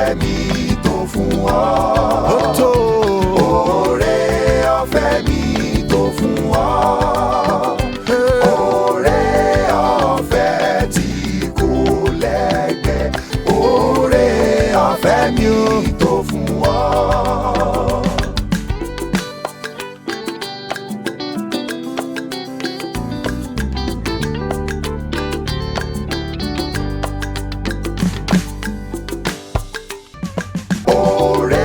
ọ̀fẹ́ mi tó fún ọ. Ó tó. Oore ọ̀fẹ́ mi tó fún ọ. Oore ọ̀fẹ́ tí kò lẹ́gbẹ́. Oore ọ̀fẹ́ mi tó fún ọ. Oore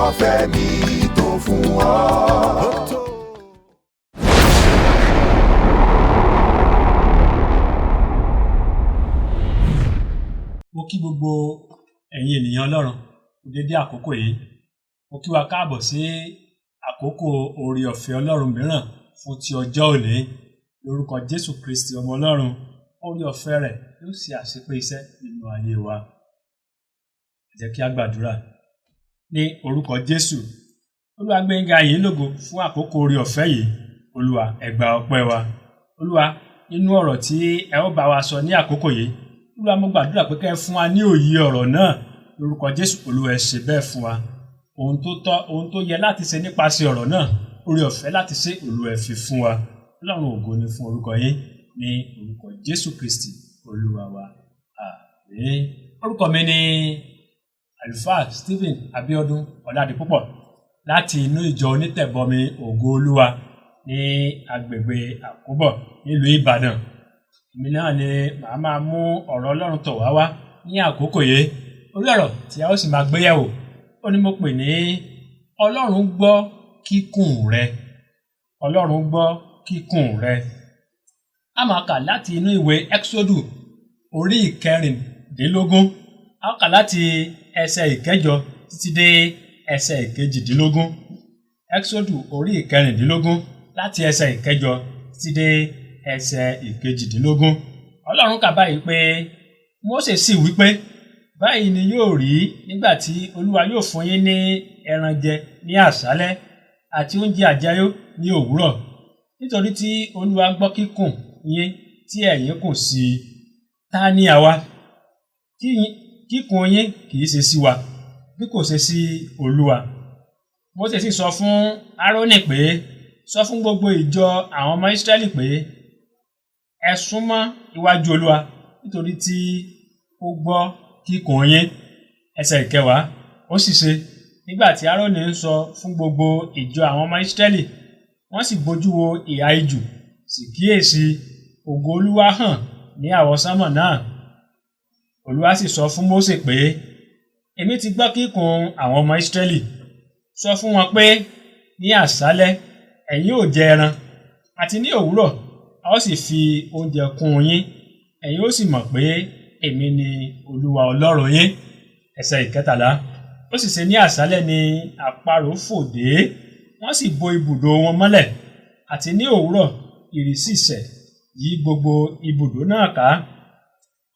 ọ̀fẹ́ mi tó fún ọ. Mo kí gbogbo ẹ̀yin ènìyàn Ọlọ́run dédé àkókò yìí. Mo kí wa káàbọ̀ sí àkókò oore ọ̀fẹ́ Ọlọ́run mìíràn fún ti ọjọ́ òní. Lórúkọ Jésù Kristi ọmọ Ọlọ́run, oore ọ̀fẹ́ rẹ̀ yóò ṣe àṣepé iṣẹ́ nínú ayé wa. Ẹ jẹ́ kí a gbàdúrà. Ní orúkọ Jésù, Olúwa gbé yín ga yín lógo fún àkókò oore ọ̀fẹ́ yìí. Olúwa ẹ gba ọpẹ́ wa. Olúwa, nínú ọ̀rọ̀ tí ẹ ó bá wa sọ ní àkókò yìí, Olúwa mo gbàdúrà pé kẹ́ ẹ fún wa ní òye ọ̀rọ̀ náà. Lórúkọ Jésù, Olúwa ẹ ṣe bẹ́ẹ̀ fún wa. Ohun tó tọ́, ohun tó yẹ láti ṣe nípasẹ̀ ọ̀rọ̀ náà, oore ọ̀fẹ́ láti ṣe, Olúwa ẹ fi fún wa. Ọlọ́run ògo ni fún orúkọ yín ní orúkọ Jésù Kristi Olúwa wa. Àmín. Orúkọ mi ni Àlùfáà Stephen Abiodun Ọládipúpọ̀ láti inú ìjọ onítẹ̀bọmi Ògo Olúwa ní agbègbè Àkóbọ̀ nílùú Ìbàdàn. Èmi náà ni màá máa mú ọ̀rọ̀ Ọlọ́run tọ̀ wá ní àkókò yìí. Orí ọ̀rọ̀ tí a ó sì máa gbéyẹ̀wò, ó ní mo pè ní Ọlọ́run gbọ́ kíkùn rẹ. Ọlọ́run gbọ́ kíkùn rẹ. A máa kà láti inú ìwé Ẹ́kísódù orí ìkẹrìndínlógún. A ó kà láti ẹsẹ̀ ìkẹjọ títí dé ẹsẹ̀ ìkejìdínlógún. Ẹ́kísódù orí ìkẹrìndínlógún láti ẹsẹ̀ ìkẹjọ títí dé ẹsẹ̀ ìkejìdínlógún. Ọlọ́run kà báyìí pé Mósè sì wí pé báyìí ni yóò rí nígbà tí Olúwa yóò fún yín ní ẹran jẹ ní àṣálẹ́ àti oúnjẹ àjẹyó ní òwúrọ̀, nítorí tí Olúwa gbọ́ kíkùn yín tí ẹ̀yin kùn sí i. Ta ni àwa? Kíkùn yín kì í ṣe sí wa, bí kò ṣe sí Olúwa. Mósè sì sọ fún Árónì pé sọ fún gbogbo ìjọ àwọn ọmọ Ísírẹ́lì pé ẹ súnmọ́ iwájú Olúwa, nítorí tí ó gbọ́ kíkùn yín. Ẹsẹ̀ ìkẹwàá, ó sì ṣe nígbà tí Árónì ń sọ fún gbogbo ìjọ àwọn ọmọ Ísírẹ́lì, wọ́n sì bójú wo ìhà ijù, sì kíyèsí ògo Olúwa hàn ní àwọsánmọ̀ náà. Olúwa sì sọ fún Mósè pé èmi ti gbọ́ kíkùn àwọn ọmọ Ísírẹ́lì. Sọ fún wọn pé ní àṣálẹ́ ẹ̀yin ó jẹ ẹran, àti ní òwúrọ̀ a ó sì fi oúnjẹ kún yín. Ẹ̀yin ó sì mọ̀ pé èmi ni Olúwa Ọlọ́run yín. Ẹsẹ̀ ìkẹtàlá, ó sì ṣe ní àṣálẹ́ ni àparò fò dé, wọ́n sì bo ibùdó wọn mọ́lẹ̀, àti ní òwúrọ̀ ìrì sì sẹ̀ yí gbogbo ibùdó náà ká.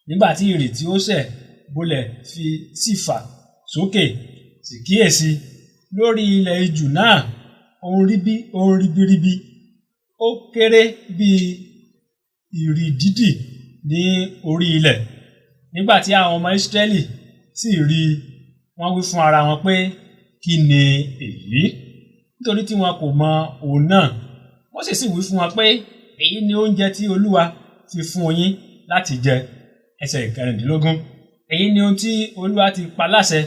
Nígbà tí ìrì tí ó sẹ̀ bolẹ̀ sì fà sókè, sì kíyèsí lórí ilẹ̀ ijù náà ohun ribiribi, ó kéré bí ìrì dídì ní orí ilẹ̀. Nígbà tí àwọn ọmọ Ísírẹ́lì sì rí i, wọ́n wí fún ara wọn pé kí ni èyí? Nítorí tí wọn kò mọ òun náà. Mósè sì wí fún wọn pé èyí ni oúnjẹ tí Olúwa fi fún yín láti jẹ. Ẹsẹ̀ ìkẹrìndínlógún, èyí ni ohun tí Olúwa ti pa láṣẹ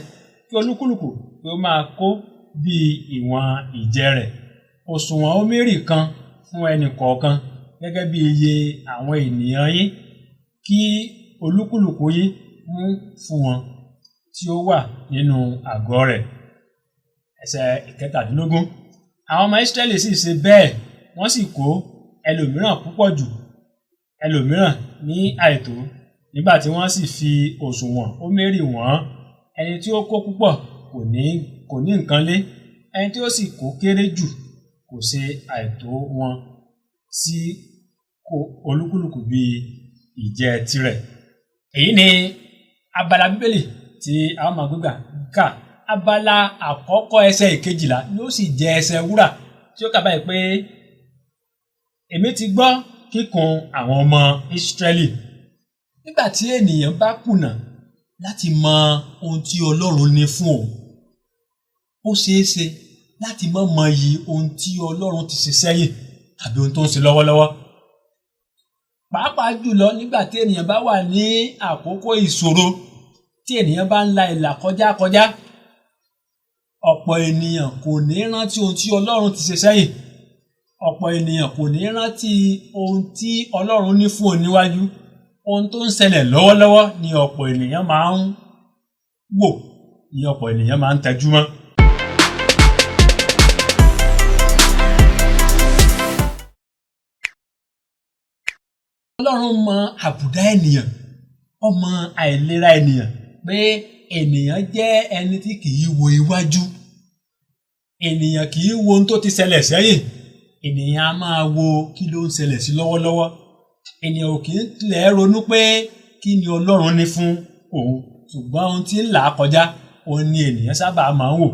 kí olúkúlùkù kí ó máa kó bí ìwọ̀n ìjẹ rẹ̀, òsùwọ̀n omeri kan fún ẹnì kọ̀ọ̀kan gẹ́gẹ́ bí iye àwọn ènìyàn yín, kí olúkúlùkù yín mú fún wọn tí ó wà nínú àgọ́ rẹ̀. Ẹsẹ̀ ìkẹtàdínlógún, àwọn ọmọ Ísírẹ́lì sì ṣe bẹ́ẹ̀, wọ́n sì kó ẹlòmíràn púpọ̀ jù, ẹlòmíràn ní àìtó. Nígbà tí wọ́n sì fi òsùwọ̀n omeri wọ̀n, ẹni tí ó kó púpọ̀ kò ní nǹkan lé, ẹni tí ó sì kó kéré jù kò ṣe àìtó wọn sí olúkúlùkù bí ìjẹ tirẹ̀. Èyí ni abala Bíbélì tí a ó máa gbégbà kà. Abala àkọ́kọ́ ẹsẹ̀ ìkejìlá yóò sì jẹ́ ẹsẹ̀ wúrà tí ó kà báyìí pé èmi ti gbọ́ kíkùn àwọn ọmọ Ísírẹ́lì. Nígbà tí ènìyàn bá kùnà láti mọ ohun tí Ọlọ́run ní fún òun. Ó ṣeé ṣe láti má mọyì ohun tí Ọlọ́run ti ṣe sẹ́yìn tàbí ohun tó ń ṣe lọ́wọ́lọ́wọ́. Pàápàá jùlọ nígbà tí ènìyàn bá wà ní àkókò ìṣòro, tí ènìyàn bá ń la ìlà kọjá, ọ̀pọ̀ ènìyàn kò ní rántí ohun tí Ọlọ́run ti ṣe sẹ́yìn. Ọ̀pọ̀ ènìyàn kò ní rántí ohun tí Ọlọ́run ní fún òun níwájú. Ohun tó ń ṣẹlẹ̀ lọ́wọ́lọ́wọ́ ni ọ̀pọ̀ ènìyàn máa ń wò, ni ọ̀pọ̀ ènìyàn máa ń tẹjú mọ́. Ọlọ́run mọ àbùdá ènìyàn, ó mọ àìlera ènìyàn, pé ènìyàn jẹ́ ẹni tí kìí wo iwájú. Ènìyàn kìí wo ohun tó ti ṣẹlẹ̀ sẹ́yìn. Ènìyàn á máa wo kí ló ń ṣẹlẹ̀ sí lọ́wọ́lọ́wọ́. Ènìyàn ò kì í tilẹ̀ ronú pé kí ni Ọlọ́run ní fún òun, ṣùgbọ́n ohun tí ń là á kọjá, òun ni ènìyàn sábà máa ń wò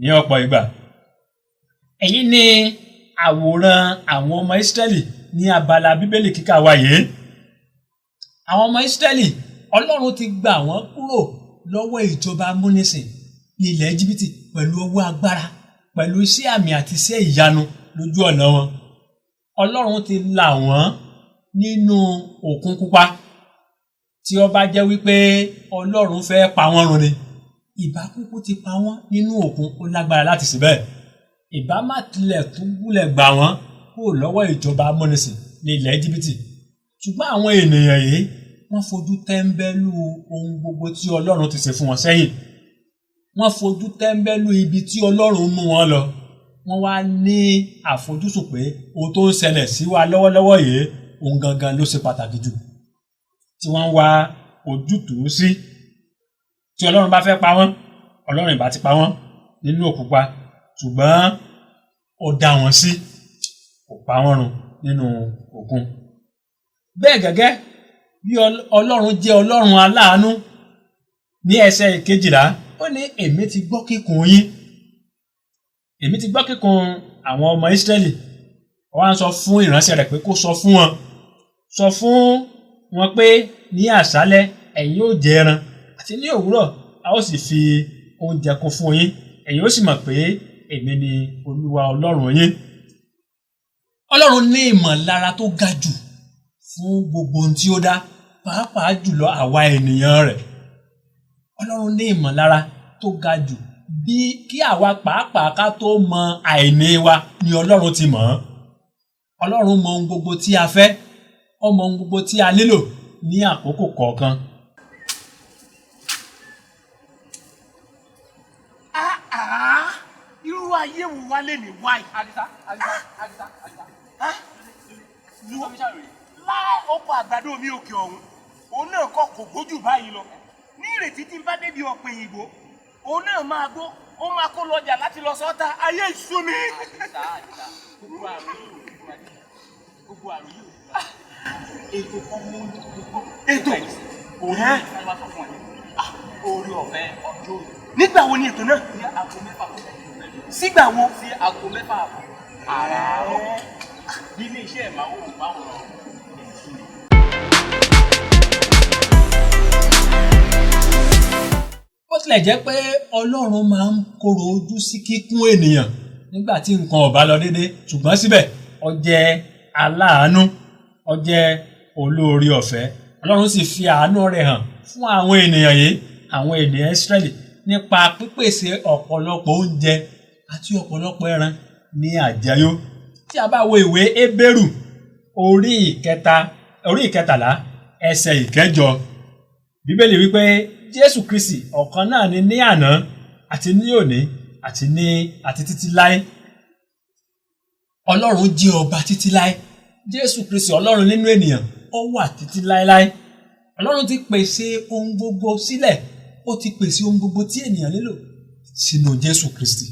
ní ọ̀pọ̀ ìgbà. Èyí ni àwòrán àwọn ọmọ Ísírẹ́lì ní abala Bíbélì kíkà wa yìí. Àwọn ọmọ Ísírẹ́lì, Ọlọ́run ti gbà wọ́n kúrò lọ́wọ́ ìjọba amúnisìn ní ilẹ̀ Íjíbítì pẹ̀lú ọwọ́ agbára, pẹ̀lú iṣẹ́ àmì àti iṣẹ́ ìyanu lójú ọ̀nà wọn. Ọlọ́run ti là wọ́n nínú Òkun Pupa. Tí ó bá jẹ́ wípé Ọlọ́run fẹ́ pa wọ́n run ni, ìbá kúkú ti pa wọ́n nínú òkun. Ó lágbára láti ṣe bẹ́ẹ̀. Ìbá má tilẹ̀ tún gúnlẹ̀ gbà wọ́n kúrò lọ́wọ́ ìjọba amúnisìn ní ilẹ̀ Íjíbítì. Ṣùgbọ́n àwọn ènìyàn yìí, wọ́n fojú tẹ́ńbẹ́lú ohun gbogbo tí Ọlọ́run ti ṣe fún wọn sẹ́yìn. Wọ́n fojú tẹ́ńbẹ́lú ibi tí Ọlọ́run mú wọn lọ. Wọ́n wá ní àfojúsùn pé ohun tó ń ṣẹlẹ̀ sí wa lọ́wọ́lọ́wọ́ yìí, ohun gangan ló ṣe pàtàkì jù, tí wọ́n ń wá ojútùú sí. Tí Ọlọ́run bá fẹ́ pa wọ́n, Ọlọ́run ìbá ti pa wọ́n nínú Òkun Pupa, ṣùgbọ́n ó dá wọn sí, kò pa wọ́n run nínú òkun. Bẹ́ẹ̀ gẹ́gẹ́ bí Ọlọ́run jẹ́ Ọlọ́run aláàánú, ní ẹsẹ̀ 12, ó ní èmi ti gbọ́ kíkùn yín. Èmi ti gbọ́ kíkùn àwọn ọmọ Ísírẹ́lì. Ó wá ń sọ fún ìránṣẹ́ rẹ̀ pé kó sọ fún wọn. Sọ fún wọn pé ní àṣálẹ́ ẹ̀yin ó jẹ ẹran, àti ní òwúrọ̀ a ó sì fi oúnjẹ kún fún yín. Ẹ̀yin ó sì mọ̀ pé èmi ni Olúwa Ọlọ́run yín. Ọlọ́run ní ìmọ̀lára tó ga jù fún gbogbo ohun tí ó dá, pàápàá jùlọ àwa ènìyàn rẹ̀. Ọlọ́run ní ìmọ̀lára tó ga jù, bí kí àwa pàápàá ká tó mọ àìní wa ni Ọlọ́run ti mọ̀ ọ́n. Ọlọ́run mọ ohun gbogbo tí a fẹ́, ó mọ ohun gbogbo tí a nílò ní àkókò kọ̀ọ̀kan. Irú ayé wo wá lè ní wáyé? Àdìsá. Láì oko àgbàdo mi òkè ọ̀hún, òun náà kọ́ kò gbójú báyìí lọ. Ní ìrètí tí n bá débi ọ̀pẹ̀ ìgbò, òun náà máa gbó, ó máa kó lọ́jà láti lọ sọ́ta. Ayé ìṣú mi. Àdìsá, gbogbo àrùn yìí. Ètò kan mú ètò òun ní ọba sọ fún ẹ. Orí ọ̀fẹ́ ọjọ́ òní. Nígbà wo ni ètò náà? Ní aago 6 àbọ̀. Sígbà wo? Sí aago 6 àbọ̀. Àràárọ̀. Bí ilé iṣẹ́ ìmáwòrán máwòrán. Bó tilẹ̀ jẹ́ pé Ọlọ́run máa ń korò ojú sí kíkún ènìyàn nígbà tí nǹkan ò bá lọ déédé, ṣùgbọ́n síbẹ̀ ó jẹ́ aláàánú, ó jẹ́ olóore ọ̀fẹ́. Ọlọ́run sì fi àánú rẹ̀ hàn fún àwọn ènìyàn yìí, àwọn ènìyàn Ísírẹ́lì, nípa pípèsè ọ̀pọ̀lọpọ̀ oúnjẹ àti ọ̀pọ̀lọpọ̀ ẹran ní àjẹyó. Tí a bá wo ìwé Hébérù orí 13 ẹsẹ̀ 9, Bíbélì wípé Jésù Kristi ọ̀kan náà ni ní àná àti ní òní àti títí láé. Ọlọ́run jẹ́ ọba títí láé. Jésù Kristi Ọlọ́run nínú ènìyàn, ó wà títí láéláé. Ọlọ́run ti pèsè ohun gbogbo sílẹ̀. Ó ti pèsè ohun gbogbo tí ènìyàn nílò sínú Jésù Kristi.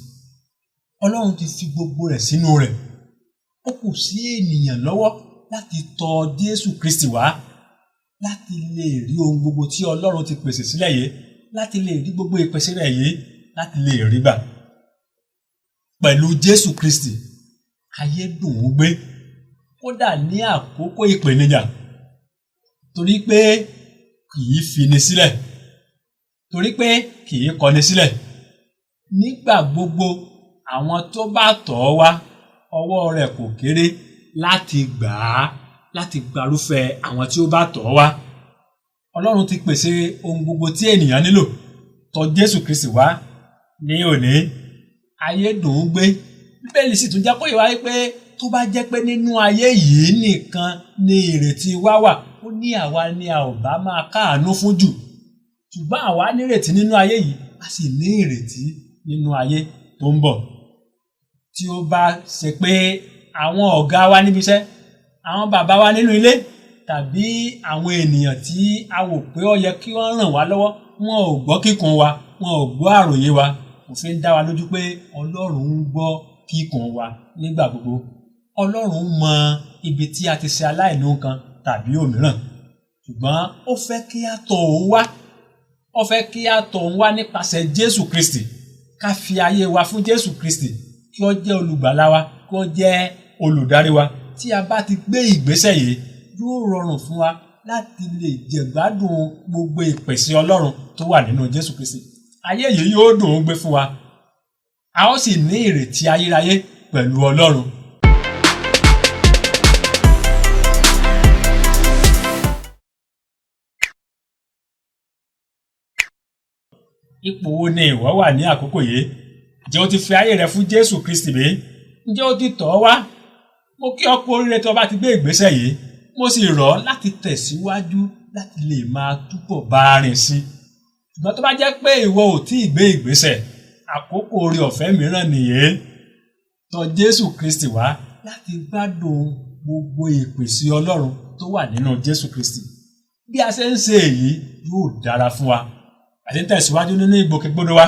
Ọlọ́run ti fi gbogbo rẹ̀ sínú rẹ̀. Ó kù sí ènìyàn lọ́wọ́ láti tọ̀ Jésù Kristi wá, láti lè rí ohun gbogbo tí Ọlọ́run ti pèsè sílẹ̀ yìí, láti lè rí gbogbo ìpèsè rẹ̀ yìí, láti lè rí gbà. Pẹ̀lú Jésù Kristi, ayé dùn ún gbé, kódà ní àkókò ìpèníjà, torí pé kì í fini sílẹ̀. torí pé kì í kọni sílẹ̀. Nígbà gbogbo àwọn tó bá tọ̀ ọ́ wá ọwọ́ rẹ̀ kò kéré láti gbà á, láti gbàrúfẹ́ àwọn tí ó bá tọ̀ ọ́ wá. Ọlọ́run ti pèsè ohun gbogbo tí ènìyàn nílò tọ̀ Jésù Kristi wá ní òní. Ayé dùn ún gbé. Bíbélì sì tún jẹ́ kó yé wa pé tó bá jẹ́ pé nínú ayé yìí nìkan ni ìrètí wa wà, ó ní àwa ni a ò bá máa káàánú fún jù. Ṣùgbọ́n àwa nírètí nínú ayé yìí, a sì ní ìrètí nínú ayé tó ń bọ̀. Tí ó bá ṣe pé àwọn ọ̀gá wa níbi iṣẹ́, àwọn bàbá wa nínú ilé, tàbí àwọn ènìyàn tí a wò pé ó yẹ kí wọ́n ràn wá lọ́wọ́, wọn ò gbọ́ kíkùn wa, wọn ò gbọ́ àròyé wa, kò fi ń dá wa lójú pé Ọlọ́run ń gbọ́ kíkùn wa nígbà gbogbo. Ọlọ́run mọ ibi tí a ti ṣe aláìní nǹkan tàbí òmíràn, ṣùgbọ́n ó fẹ́ kí a tọ̀ òun wá. Ó fẹ́ kí a tọ̀ òun wá nípasẹ̀ Jésù Kristi. Ká fi ayé wa fún Jésù Kristi, kí ó jẹ́ olùgbàlà wa, kí ó jẹ́ olùdarí wa. Tí a bá ti gbé ìgbésẹ̀ yìí, yóò rọrùn fún wa láti lè jẹ̀gbádùn gbogbo ìpèsè Ọlọ́run tó wà nínú Jésù Kristi. Ayé yìí yóò dùn ún gbé fún wa. A ó sì ní ìrètí ayérayé pẹ̀lú Ọlọ́run. Ipò wo ni ìwọ wà ní àkókò yìí? Ǹjẹ́ o ti fi ayé rẹ fún Jésù Kristi bí? Ǹjẹ́ o ti tọ̀ ọ́ wá? Mo kí ọ kú oríire tó bá ti gbé ìgbésẹ̀ yìí. Mo sì rọ̀ ọ́ láti tẹ̀síwájú láti lè máa túbọ̀ bá a rìn sí. Ṣùgbọ́n tó bá jẹ́ pé ìwọ ò tí ì gbé ìgbésẹ̀, àkókò oore ọ̀fẹ́ mìíràn nìyí. Tọ̀ Jésù Kristi wá láti gbádùn gbogbo ìpèsè Ọlọ́run tó wà nínú Jésù Kristi. Bí a ṣe ń ṣe èyí yóò dára fún wa. A ṣe ń tẹ̀síwájú nínú ìgbòkègbodò wa,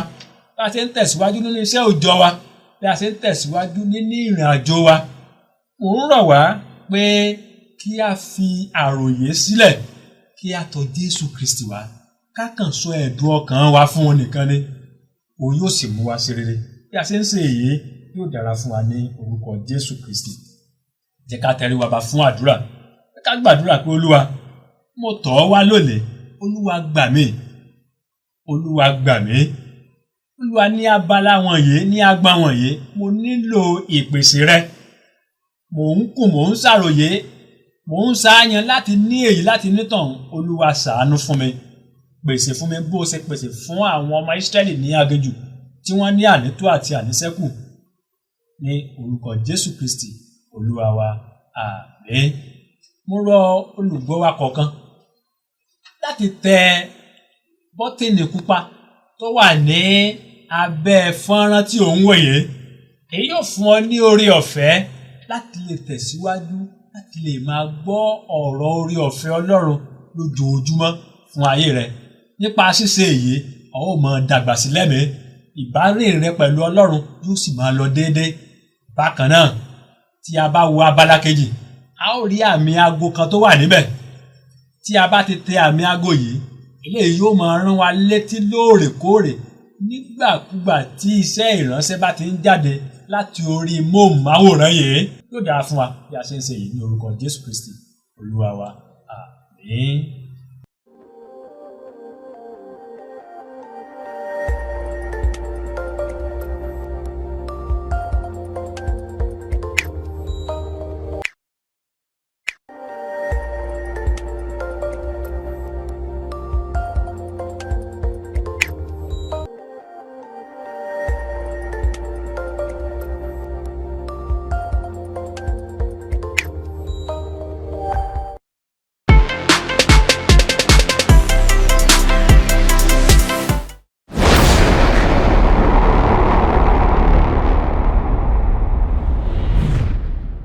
bí a ṣe ń tẹ̀síwájú nínú iṣẹ́ òòjọ́ wa, bí a ṣe ń tẹ̀síwájú nínú ìrìn àjò wa. Mo ń rọ̀ wá pé kí a fi àròyé sílẹ̀, kí a tọ̀ Jésù Kristi wá, ká kàn sọ ẹ̀dùn ọkàn wa fún òun nìkan ni, òun yóò sì mú wa sí rere. Bí a ṣe ń ṣe èyí yóò dára fún wa ní orúkọ Jésù Kristi. Jẹ́ ká tẹríba ba fún àdúrà. Ká gbàdúrà pé Olúwa, mo tọ̀ ọ́ wá lónìí. Olúwa gbà mí. Olúwa gbà mí. Olúwa, ní abala wọ̀nyí, ní agbọn wọ̀nyí, mo nílò ìpèsè rẹ. Mò ń kùn, mò ń ṣàròyé, mò ń ṣàyàn láti ní èyí, láti nítọ̀hún. Olúwa ṣàánú fún mi. Pèsè fún mi bó ṣe pèsè fún àwọn ọmọ Ísírẹ́lì ní aginjù tí wọ́n ní ànító àti àníṣẹ́kù. Ní orúkọ Jésù Kristi, Olúwa wa. Àmín. Mo rọ̀ olùgbọ́ wa kọ̀ọ̀kan láti tẹ bọ́tìnì pupa tó wà ní abẹ́ fọ́nrán tí ò ń wòye. Èyí yóò fún ọ ní oore ọ̀fẹ́ láti lè tẹ̀síwájú, láti lè máa gbọ́ ọ̀rọ̀ oore ọ̀fẹ́ Ọlọ́run lójoojúmọ́ fún ayé rẹ. Nípa ṣíṣe èyí, o ó máa dàgbà sí lẹ́mìí. Ìbárìn rẹ pẹ̀lú Ọlọ́run yóò sì máa lọ déédéé. Bákan náà, tí a bá wo abala kejì, a ó rí àmì aago kan tó wà níbẹ̀. Tí a bá ti tẹ àmì aago yìí, eléyìí yóò máa rán wa létí lóòrèkóòrè nígbàkúgbà tí iṣẹ́ ìránṣẹ́ bá ti ń jáde láti orí móhùnmáwòrán yìí. Yóò dára fún wa bí a ṣe ń ṣe èyí ní orúkọ Jésù Kristi, Olúwa wa. Àmín.